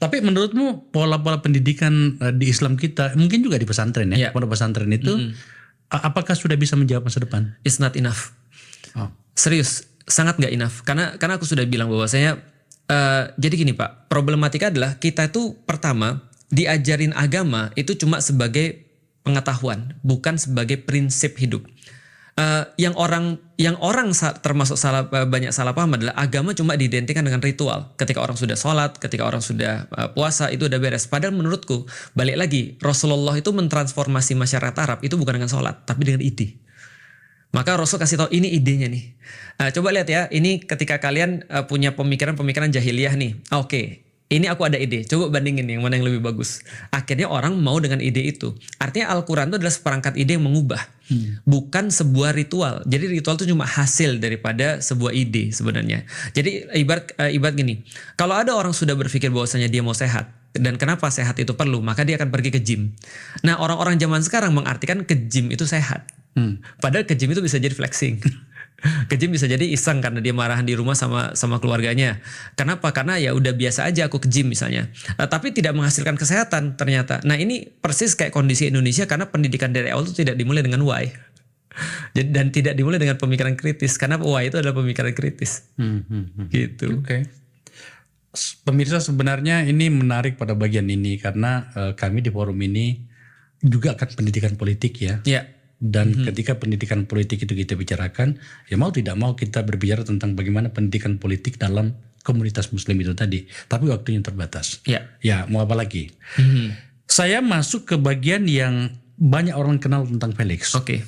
Tapi menurutmu pola-pola pendidikan di Islam kita, mungkin juga di pesantren ya, pondok pesantren itu, apakah sudah bisa menjawab masa depan? It's not enough. Serius, sangat nggak enough. Karena aku sudah bilang bahwasanya, jadi gini Pak, problematika adalah kita itu pertama diajarin agama itu cuma sebagai pengetahuan, bukan sebagai prinsip hidup. Yang orang termasuk banyak salah paham adalah agama cuma diidentikan dengan ritual. Ketika orang sudah sholat, ketika orang sudah puasa, itu udah beres. Padahal menurutku, balik lagi, Rasulullah itu mentransformasi masyarakat Arab itu bukan dengan sholat, tapi dengan ide. Maka Rasul kasih tahu ini idenya nih. Coba lihat ya, ini ketika kalian punya pemikiran-pemikiran jahiliyah nih. Oke. Ini aku ada ide, coba bandingin yang mana yang lebih bagus. Akhirnya orang mau dengan ide itu. Artinya Al-Quran itu adalah seperangkat ide yang mengubah. Bukan sebuah ritual. Jadi ritual itu cuma hasil daripada sebuah ide sebenarnya. Jadi ibarat gini. Kalau ada orang sudah berpikir bahwasanya dia mau sehat. Dan kenapa sehat itu perlu, maka dia akan pergi ke gym. Nah orang-orang zaman sekarang mengartikan ke gym itu sehat. Padahal ke gym itu bisa jadi flexing. Ke gym bisa jadi iseng karena dia marahan di rumah sama keluarganya. Kenapa? Karena ya udah biasa aja aku ke gym misalnya. Tapi tidak menghasilkan kesehatan ternyata. Nah ini persis kayak kondisi Indonesia karena pendidikan dari awal itu tidak dimulai dengan why. Dan tidak dimulai dengan pemikiran kritis. Karena why itu adalah pemikiran kritis. Gitu. Oke. Pemirsa sebenarnya ini menarik pada bagian ini karena kami di forum ini juga akan pendidikan politik ya. Iya. Dan ketika pendidikan politik itu kita bicarakan, ya mau tidak mau kita berbicara tentang bagaimana pendidikan politik dalam komunitas muslim itu tadi. Tapi waktunya terbatas. Ya mau apa lagi? Saya masuk ke bagian yang banyak orang kenal tentang Felix. Oke.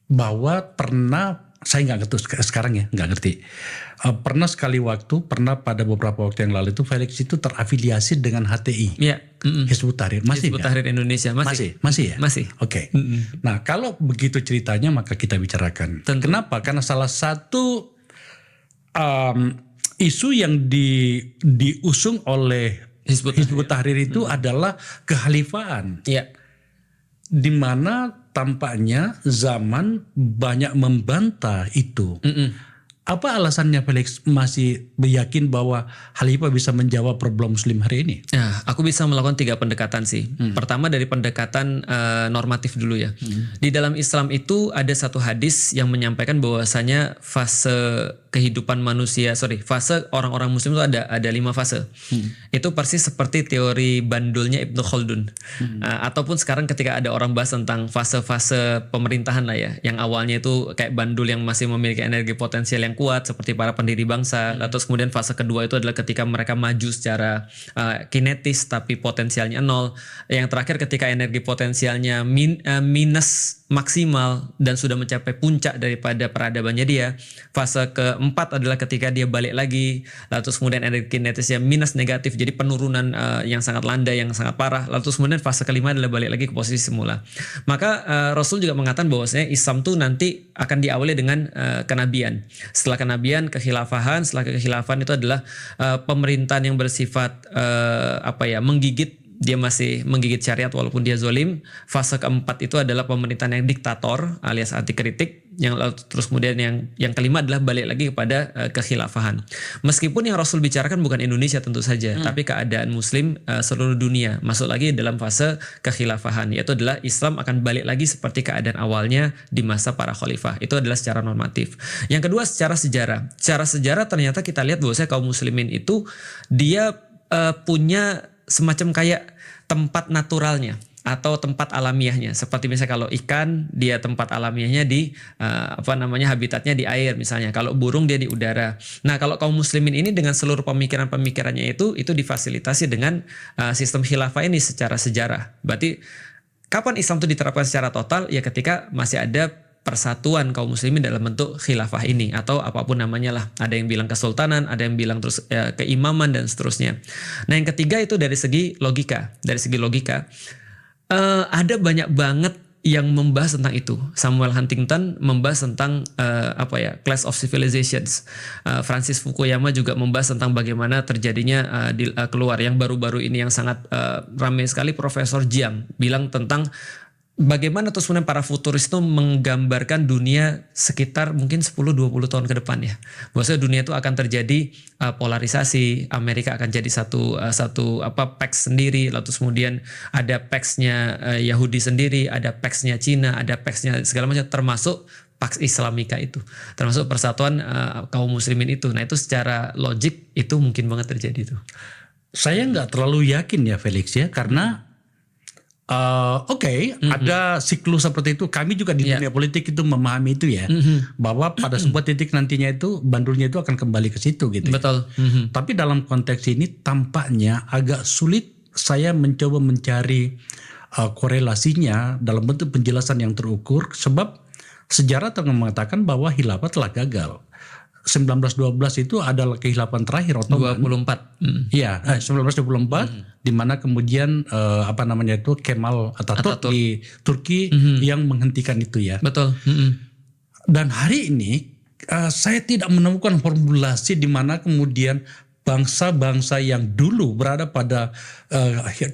Bahwa pernah, saya nggak ngerti sekarang ya, nggak ngerti. Pernah sekali waktu, pernah pada beberapa waktu yang lalu itu Felix itu terafiliasi dengan HTI. Iya. Hizbut Tahrir. Masih Hizbut Tahrir Indonesia. Masih ya? Masih. Oke. Nah kalau begitu ceritanya maka kita bicarakan. Tentu. Kenapa? Karena salah satu isu yang diusung oleh Hizbut Tahrir itu adalah kekhalifahan. Iya. Di mana tampaknya zaman banyak membantah itu. Apa alasannya Felix masih yakin bahwa Khalifah bisa menjawab problem Muslim hari ini? Nah, aku bisa melakukan 3 pendekatan sih. Pertama dari pendekatan normatif dulu ya. Di dalam Islam itu ada satu hadis yang menyampaikan bahwasanya fase kehidupan manusia, fase orang-orang Muslim itu ada 5 fase. Itu persis seperti teori bandulnya Ibnu Khaldun. Ataupun sekarang ketika ada orang bahas tentang fase-fase pemerintahan lah ya, yang awalnya itu kayak bandul yang masih memiliki energi potensial yang kuat seperti para pendiri bangsa. Lalu kemudian fase kedua itu adalah ketika mereka maju secara kinetis tapi potensialnya 0. Yang terakhir ketika energi potensialnya minus maksimal dan sudah mencapai puncak daripada peradabannya dia. Fase keempat adalah ketika dia balik lagi, lalu kemudian energi kinetisnya minus negatif, jadi penurunan yang sangat landai, yang sangat parah. Lalu kemudian fase kelima adalah balik lagi ke posisi semula. Maka Rasul juga mengatakan bahwasanya Islam tuh nanti akan diawali dengan kenabian. Setelah kenabian, kekhilafahan. Setelah kekhilafahan itu adalah pemerintahan yang bersifat menggigit. Dia masih menggigit syariat walaupun dia zolim. Fase keempat itu adalah pemerintahan yang diktator alias anti kritik. Terus kemudian yang kelima adalah balik lagi kepada kekhilafahan. Meskipun yang Rasul bicarakan bukan Indonesia tentu saja, tapi keadaan Muslim seluruh dunia masuk lagi dalam fase kekhilafahan, yaitu adalah Islam akan balik lagi seperti keadaan awalnya di masa para khalifah. Itu adalah secara normatif. Yang kedua secara sejarah. Secara sejarah ternyata kita lihat bahwasanya kaum muslimin itu dia punya semacam kayak tempat naturalnya atau tempat alamiahnya. Seperti misalnya kalau ikan, dia tempat alamiahnya di habitatnya di air misalnya. Kalau burung dia di udara. Nah, kalau kaum muslimin ini dengan seluruh pemikiran-pemikirannya itu difasilitasi dengan sistem khilafah ini secara sejarah. Berarti kapan Islam itu diterapkan secara total? Ya ketika masih ada persatuan kaum muslimin dalam bentuk khilafah ini atau apapun namanya lah. Ada yang bilang kesultanan, ada yang bilang terus keimaman dan seterusnya. Nah, yang ketiga itu dari segi logika. Dari segi logika ada banyak banget yang membahas tentang itu. Samuel Huntington membahas tentang Clash of Civilizations. Francis Fukuyama juga membahas tentang bagaimana terjadinya keluar yang baru-baru ini yang sangat ramai sekali, Profesor Jiang bilang tentang bagaimana terus kemudian para futuris itu menggambarkan dunia sekitar mungkin 10-20 tahun ke depan ya. Bahwasanya dunia itu akan terjadi polarisasi, Amerika akan jadi satu PAX sendiri, lalu kemudian ada PAX-nya Yahudi sendiri, ada PAX-nya Cina, ada PAX-nya segala macam, termasuk Pax Islamika itu, termasuk persatuan kaum muslimin itu. Nah itu secara logik itu mungkin banget terjadi itu. Saya nggak terlalu yakin ya Felix ya, karena ada siklus seperti itu. Kami juga di dunia politik itu memahami itu ya, bahwa pada sebuah titik nantinya itu bandulnya itu akan kembali ke situ gitu. Betul. Tapi dalam konteks ini tampaknya agak sulit saya mencoba mencari korelasinya dalam bentuk penjelasan yang terukur, sebab sejarah telah mengatakan bahwa khilafah telah gagal. 1912 itu adalah kekhilafan terakhir Ottoman. 24. Iya, 1924 di mana kemudian Kemal Atatürk di Turki yang menghentikan itu ya. Betul. Dan hari ini saya tidak menemukan formulasi di mana kemudian bangsa-bangsa yang dulu berada pada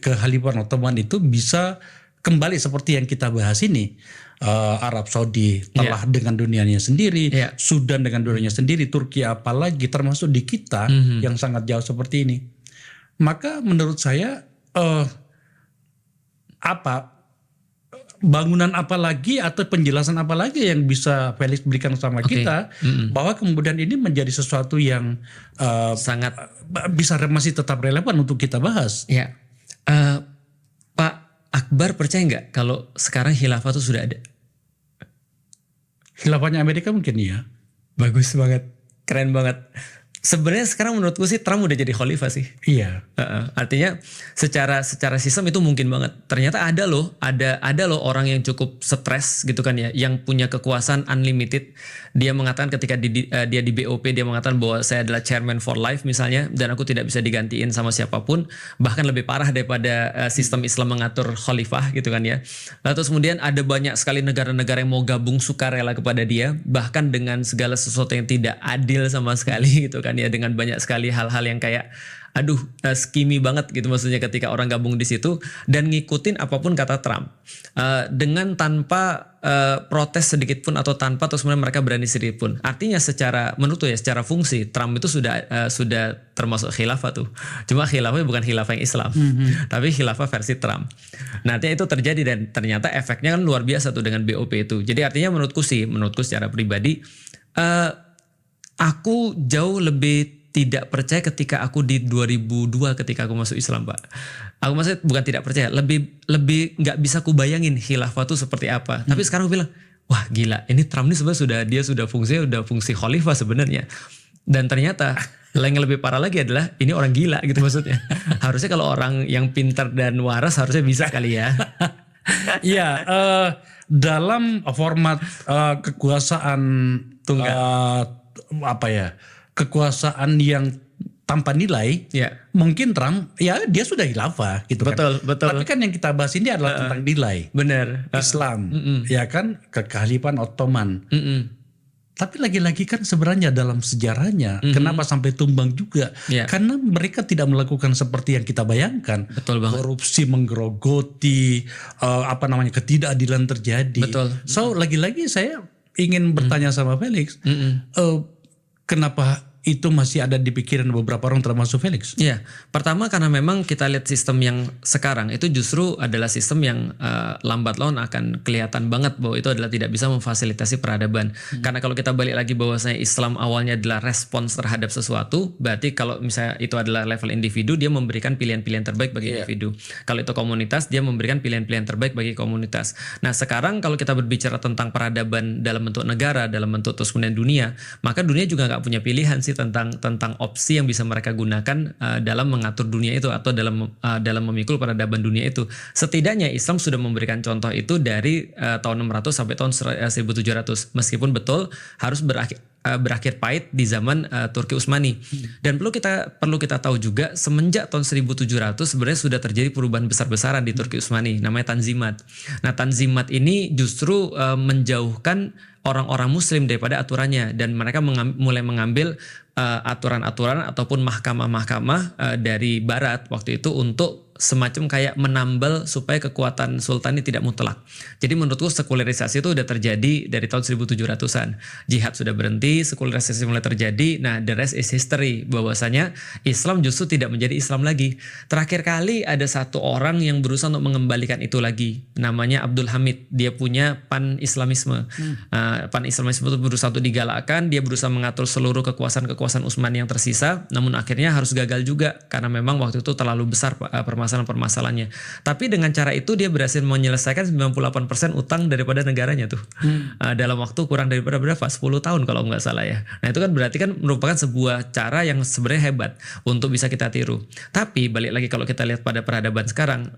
kekhalifahan Ottoman itu bisa kembali seperti yang kita bahas ini. Arab Saudi telah dengan dunianya sendiri, Sudan dengan dunianya sendiri, Turki apalagi, termasuk di kita yang sangat jauh seperti ini. Maka menurut saya bangunan apa lagi atau penjelasan apa lagi yang bisa Felix berikan sama kita bahwa kemudian ini menjadi sesuatu yang sangat bisa masih tetap relevan untuk kita bahas. Ya, Pak Akbar percaya nggak kalau sekarang khilafah itu sudah ada? Khilafahnya Amerika mungkin ya. Bagus banget, keren banget. Sebenarnya sekarang menurutku sih Trump udah jadi khalifah sih. Iya. Artinya secara sistem itu mungkin banget. Ternyata ada loh orang yang cukup stres gitu kan ya, yang punya kekuasaan unlimited. Dia mengatakan ketika dia di BOP, dia mengatakan bahwa saya adalah chairman for life misalnya, dan aku tidak bisa digantiin sama siapapun. Bahkan lebih parah daripada sistem Islam mengatur khalifah gitu kan ya. Lalu terus kemudian ada banyak sekali negara-negara yang mau gabung sukarela kepada dia, bahkan dengan segala sesuatu yang tidak adil sama sekali gitu kan ya, dengan banyak sekali hal-hal yang kayak skimi banget gitu maksudnya ketika orang gabung di situ dan ngikutin apapun kata Trump dengan tanpa protes sedikit pun atau tanpa terus kemudian mereka berani sedikit pun. Artinya menurut ya secara fungsi Trump itu sudah termasuk khilafah tuh. Cuma khilafahnya bukan khilafah yang Islam, tapi khilafah versi Trump. Nah, artinya itu terjadi dan ternyata efeknya kan luar biasa tuh dengan BOP itu. Jadi artinya menurutku secara pribadi aku jauh lebih tidak percaya ketika aku di 2002 ketika aku masuk Islam, Pak. Aku maksudnya bukan tidak percaya, lebih nggak bisa kubayangin khilafah itu seperti apa. Tapi sekarang aku bilang, wah gila, ini Trump ini sebenarnya sudah fungsi khalifah sebenarnya. Dan ternyata yang lebih parah lagi adalah ini orang gila gitu maksudnya. Harusnya kalau orang yang pintar dan waras harusnya bisa kali ya. Iya, dalam format kekuasaan tunggal kekuasaan yang tanpa nilai, mungkin Trump dia sudah khilafah gitu. Betul. Tapi kan yang kita bahas ini adalah tentang nilai. Benar. Islam, ya kan, kekhalifahan Ottoman. Tapi lagi-lagi kan sebenarnya dalam sejarahnya kenapa sampai tumbang juga? Karena mereka tidak melakukan seperti yang kita bayangkan. Betul banget. Korupsi menggerogoti, ketidakadilan terjadi. Betul. So lagi-lagi saya ingin bertanya sama Felix, kenapa itu masih ada di pikiran beberapa orang termasuk Felix? Iya, pertama karena memang kita lihat sistem yang sekarang itu justru adalah sistem yang lambat laun akan kelihatan banget bahwa itu adalah tidak bisa memfasilitasi peradaban. Karena kalau kita balik lagi bahwasanya Islam awalnya adalah respons terhadap sesuatu, berarti kalau misalnya itu adalah level individu, dia memberikan pilihan-pilihan terbaik bagi individu. Kalau itu komunitas, dia memberikan pilihan-pilihan terbaik bagi komunitas. Nah sekarang kalau kita berbicara tentang peradaban dalam bentuk negara, dalam bentuk terus kemudian dunia, maka dunia juga nggak punya pilihan sih tentang opsi yang bisa mereka gunakan dalam mengatur dunia itu atau dalam memikul peradaban dunia itu. Setidaknya Islam sudah memberikan contoh itu dari tahun 600 sampai tahun 1700. Meskipun betul harus berakhir pahit di zaman Turki Utsmani. Dan perlu kita tahu juga semenjak tahun 1700 sebenarnya sudah terjadi perubahan besar-besaran di Turki Utsmani, namanya Tanzimat. Nah, Tanzimat ini justru menjauhkan orang-orang muslim daripada aturannya dan mereka mulai mengambil aturan-aturan ataupun mahkamah-mahkamah dari Barat waktu itu untuk semacam kayak menambal supaya kekuatan sultan ini tidak mutlak. Jadi menurutku sekularisasi itu udah terjadi dari tahun 1700-an. Jihad sudah berhenti, sekularisasi mulai terjadi. Nah, the rest is history. Bahwasanya Islam justru tidak menjadi Islam lagi. Terakhir kali ada satu orang yang berusaha untuk mengembalikan itu lagi. Namanya Abdul Hamid. Dia punya pan-Islamisme. Pan-Islamisme itu berusaha untuk digalakkan. Dia berusaha mengatur seluruh kekuasaan-kekuasaan Utsmani yang tersisa. Namun akhirnya harus gagal juga. Karena memang waktu itu terlalu besar permasalahannya. Tapi dengan cara itu dia berhasil menyelesaikan 98% utang daripada negaranya tuh. Dalam waktu kurang daripada berapa? 10 tahun kalau nggak salah ya. Nah itu kan berarti kan merupakan sebuah cara yang sebenarnya hebat untuk bisa kita tiru. Tapi balik lagi kalau kita lihat pada peradaban sekarang,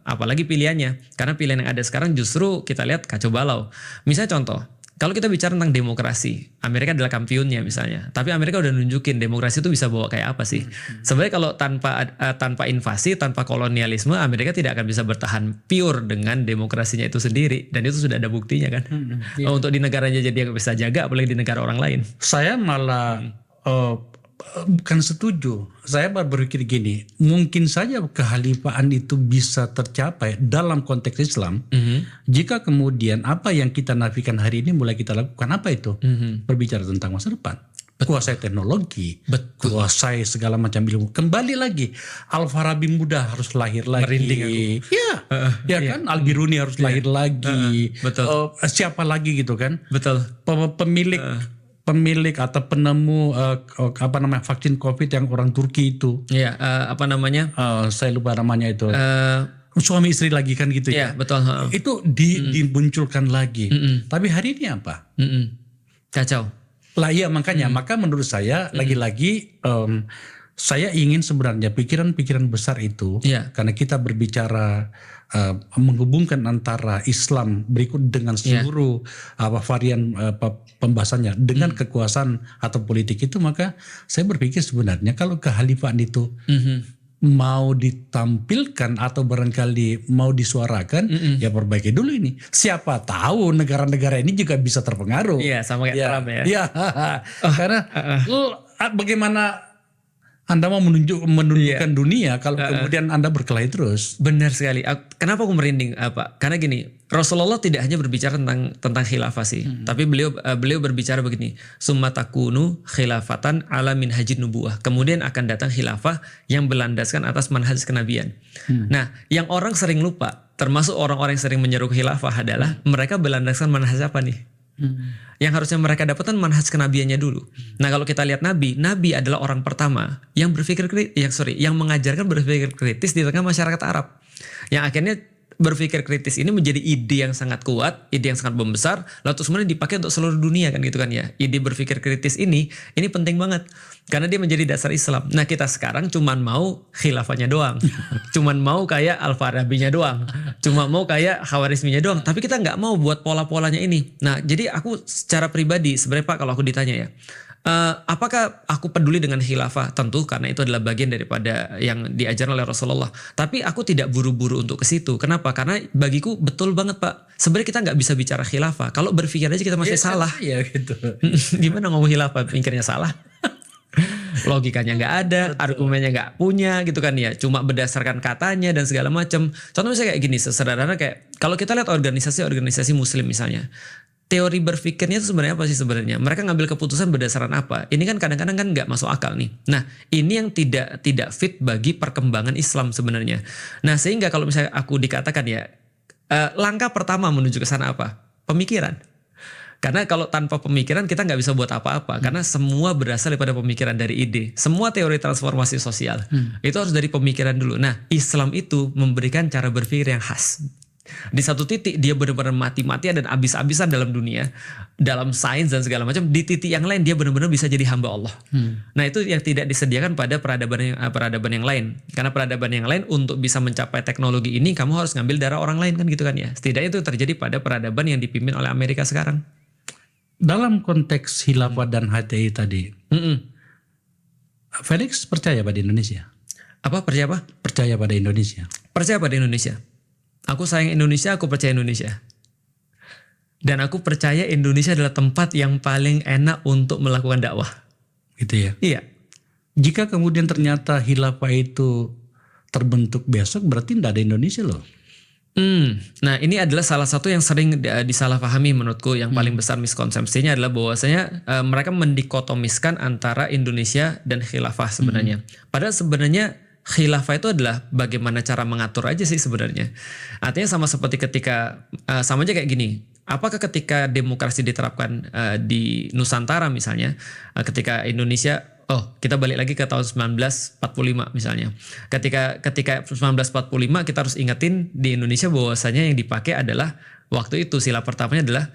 apalagi pilihannya. Karena pilihan yang ada sekarang justru kita lihat kacau balau. Misalnya contoh, kalau kita bicara tentang demokrasi, Amerika adalah kampionnya misalnya. Tapi Amerika udah nunjukin demokrasi itu bisa bawa kayak apa sih. Sebenarnya kalau tanpa invasi, tanpa kolonialisme, Amerika tidak akan bisa bertahan pure dengan demokrasinya itu sendiri. Dan itu sudah ada buktinya kan. Untuk di negaranya jadi nggak bisa jaga, apalagi di negara orang lain. Saya malah bukan setuju. Saya berpikir gini, mungkin saja kekhalifahan itu bisa tercapai dalam konteks Islam jika kemudian apa yang kita nafikan hari ini mulai kita lakukan. Apa itu? Berbicara tentang masa depan. Kuasai teknologi, kuasai segala macam ilmu. Kembali lagi, Al-Farabi muda harus lahir lagi. Ya kan, Al-Biruni harus lahir lagi. Betul. Siapa lagi gitu kan? Betul. Pemilik atau penemu vaksin COVID yang orang Turki itu. Iya, apa namanya? Saya lupa namanya itu. Suami istri lagi kan gitu ya. Iya, betul. Itu dimunculkan lagi. Tapi hari ini apa? Kacau. Lah iya makanya, maka menurut saya lagi-lagi saya ingin sebenarnya pikiran-pikiran besar itu, karena kita berbicara menghubungkan antara Islam berikut dengan seluruh varian pembahasannya dengan kekuasaan atau politik itu, maka saya berpikir sebenarnya kalau kekhalifahan itu mau ditampilkan atau barangkali mau disuarakan, ya perbaiki dulu ini. Siapa tahu negara-negara ini juga bisa terpengaruh. Iya, sama kayak Trump ya. Iya, karena bagaimana Anda mau menunjukkan dunia kalau kemudian Anda berkelahi terus. Benar sekali. Kenapa aku merinding? Karena gini, Rasulullah tidak hanya berbicara tentang khilafah sih, tapi beliau berbicara begini, summa takunu khilafatan ala minhajin nubuwah. Kemudian akan datang khilafah yang berlandaskan atas manhaj kenabian. Nah, yang orang sering lupa, termasuk orang-orang yang sering menyeru khilafah adalah mereka berlandaskan manhaj apa nih? Yang harusnya mereka dapatkan manhaj kenabiannya dulu. Nah kalau kita lihat Nabi adalah orang pertama yang yang mengajarkan berpikir kritis di tengah masyarakat Arab. Yang akhirnya berpikir kritis ini menjadi ide yang sangat kuat, ide yang sangat membesar, lalu terus kemudian dipakai untuk seluruh dunia kan gitu kan ya. Ide berpikir kritis ini penting banget karena dia menjadi dasar Islam. Nah kita sekarang cuman mau khilafahnya doang, cuman mau kayak Al-Farabinya doang, cuma mau kayak Khawarizminya doang, tapi kita nggak mau buat pola-polanya ini. Nah jadi aku secara pribadi sebenarnya Pak, kalau aku ditanya ya, apakah aku peduli dengan khilafah? Tentu karena itu adalah bagian daripada yang diajarkan oleh Rasulullah. Tapi aku tidak buru-buru untuk ke situ. Kenapa? Karena bagiku betul banget Pak. Sebenarnya kita nggak bisa bicara khilafah. Kalau berpikir aja kita masih salah. Iya gitu. Gimana ngomong khilafah? Pikirnya salah. Logikanya nggak ada, argumennya nggak punya gitu kan ya. Cuma berdasarkan katanya dan segala macam. Contoh misalnya kayak gini, sesederhana kayak kalau kita lihat organisasi-organisasi Muslim misalnya. Teori berpikirnya itu sebenarnya apa sih sebenarnya? Mereka ngambil keputusan berdasarkan apa? Ini kan kadang-kadang kan nggak masuk akal nih. Nah, ini yang tidak fit bagi perkembangan Islam sebenarnya. Nah, sehingga kalau misalnya aku dikatakan ya, langkah pertama menuju ke sana apa? Pemikiran. Karena kalau tanpa pemikiran kita nggak bisa buat apa-apa. Karena semua berasal daripada pemikiran, dari ide. Semua teori transformasi sosial itu harus dari pemikiran dulu. Nah, Islam itu memberikan cara berpikir yang khas. Di satu titik dia benar-benar mati-matian dan abis-abisan dalam dunia, dalam sains dan segala macam. Di titik yang lain dia benar-benar bisa jadi hamba Allah. Nah itu yang tidak disediakan pada peradaban yang lain. Karena peradaban yang lain untuk bisa mencapai teknologi ini kamu harus ngambil darah orang lain kan gitu kan ya. Setidaknya itu terjadi pada peradaban yang dipimpin oleh Amerika sekarang. Dalam konteks khilafah dan HTI tadi, Felix percaya pada Indonesia? Apa percaya apa? Percaya pada Indonesia. Percaya pada Indonesia. Aku sayang Indonesia, aku percaya Indonesia. Dan aku percaya Indonesia adalah tempat yang paling enak untuk melakukan dakwah. gitu ya. Iya. Jika kemudian ternyata khilafah itu terbentuk besok, berarti tidak ada Indonesia loh. Nah ini adalah salah satu yang sering disalahpahami menurutku. Yang paling besar miskonsepsinya adalah bahwasanya mereka mendikotomiskan antara Indonesia dan khilafah sebenarnya. Padahal sebenarnya khilafah itu adalah bagaimana cara mengatur aja sih sebenarnya. Artinya sama seperti ketika, sama aja kayak gini. Apakah ketika demokrasi diterapkan di Nusantara misalnya, ketika Indonesia, kita balik lagi ke tahun 1945 misalnya. Ketika 1945 kita harus ingetin di Indonesia bahwasanya yang dipakai adalah waktu itu sila pertamanya adalah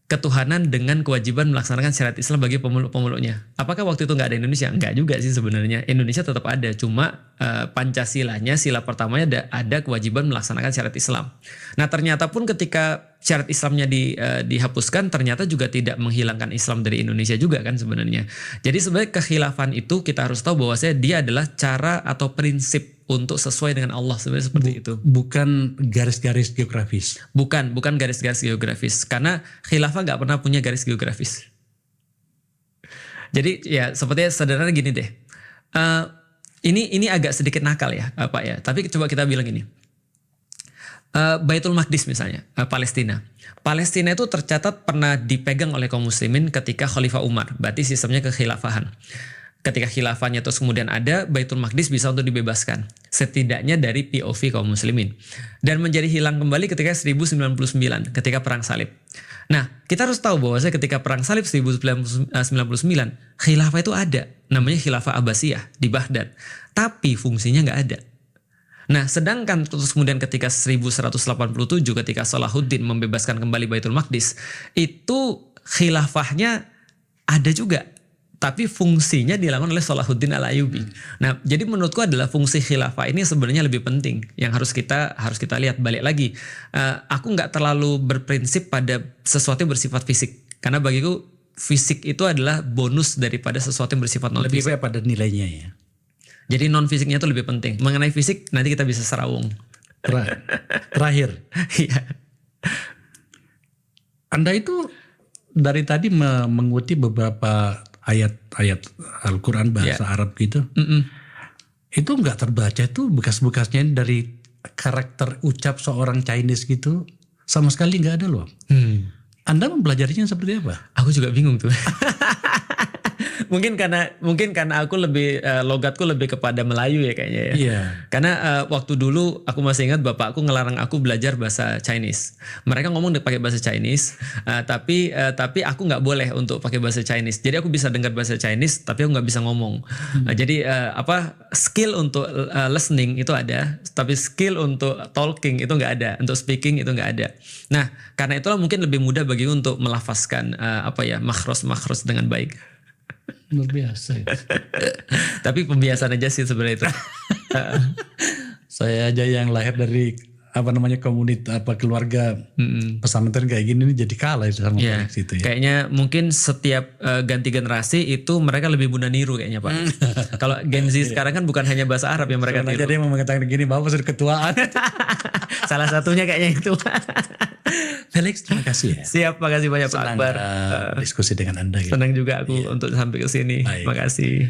ketuhanan dengan kewajiban melaksanakan syariat Islam bagi pemeluk-pemeluknya. Apakah waktu itu nggak ada Indonesia? Enggak juga sih sebenarnya. Indonesia tetap ada, cuma Pancasilanya sila pertamanya ada kewajiban melaksanakan syariat Islam. Nah ternyata pun ketika syariat Islamnya dihapuskan, ternyata juga tidak menghilangkan Islam dari Indonesia juga kan sebenarnya. Jadi sebenarnya kekhilafan itu kita harus tahu bahwasanya dia adalah cara atau prinsip untuk sesuai dengan Allah sebenarnya seperti itu. Bukan garis-garis geografis. Bukan garis-garis geografis. Karena khilafah nggak pernah punya garis geografis. Jadi ya sepertinya sederhana gini deh. Ini agak sedikit nakal ya Pak ya. Tapi coba kita bilang gini. Baitul Maqdis misalnya, Palestina. Palestina itu tercatat pernah dipegang oleh kaum muslimin ketika Khalifah Umar. Berarti sistemnya kekhilafahan. Ketika khilafahnya terus kemudian ada, Baitul Maqdis bisa untuk dibebaskan. Setidaknya dari POV kaum muslimin. Dan menjadi hilang kembali ketika 1099, ketika Perang Salib. Nah, kita harus tahu bahwa ketika Perang Salib 1099, khilafah itu ada. Namanya Khilafah Abbasiyah di Baghdad. Tapi fungsinya nggak ada. Nah, sedangkan terus kemudian ketika 1187 ketika Salahuddin membebaskan kembali Baitul Maqdis, itu khilafahnya ada juga. Tapi fungsinya dilakukan oleh Salahuddin Al-Ayyubi. Nah, jadi menurutku adalah fungsi khilafah ini sebenarnya lebih penting yang harus kita lihat. Balik lagi, aku nggak terlalu berprinsip pada sesuatu yang bersifat fisik, karena bagiku fisik itu adalah bonus daripada sesuatu yang bersifat non fisik. Lebih baik pada nilainya ya. Jadi non fisiknya itu lebih penting. Mengenai fisik nanti kita bisa serawung. Terakhir, Anda itu dari tadi mengutip beberapa ayat-ayat Al-Quran bahasa Arab gitu. Itu nggak terbaca itu bekas-bekasnya dari karakter ucap seorang Chinese gitu sama sekali nggak ada loh. Anda mempelajarinya seperti apa? Aku juga bingung tuh. Mungkin karena aku lebih logatku lebih kepada Melayu ya kayaknya ya. Iya. Karena waktu dulu aku masih ingat bapakku ngelarang aku belajar bahasa Chinese. Mereka ngomong pakai bahasa Chinese, tapi aku nggak boleh untuk pakai bahasa Chinese. Jadi aku bisa dengar bahasa Chinese, tapi aku nggak bisa ngomong. Jadi skill untuk listening itu ada, tapi skill untuk talking itu nggak ada, untuk speaking itu nggak ada. Nah, karena itulah mungkin lebih mudah bagiku untuk melafazkan makhros dengan baik. Luar biasa. Tapi pembiasaan aja sih sebenarnya itu. Saya aja yang lahir dari komunitas keluarga pesantren kayak gini jadi kalah sama situ ya. Kayaknya mungkin setiap ganti generasi itu mereka lebih mudah niru kayaknya Pak. Kalau Gen Z sekarang kan bukan hanya bahasa Arab yang mereka niru. Jadi mau mengatakan gini, Bapak sudah ketuaan. Salah satunya kayaknya itu. Felix, terima kasih ya. Siap, makasih banyak Pak Akbar. Diskusi dengan Anda. Senang juga aku untuk sampai ke sini. Terima kasih.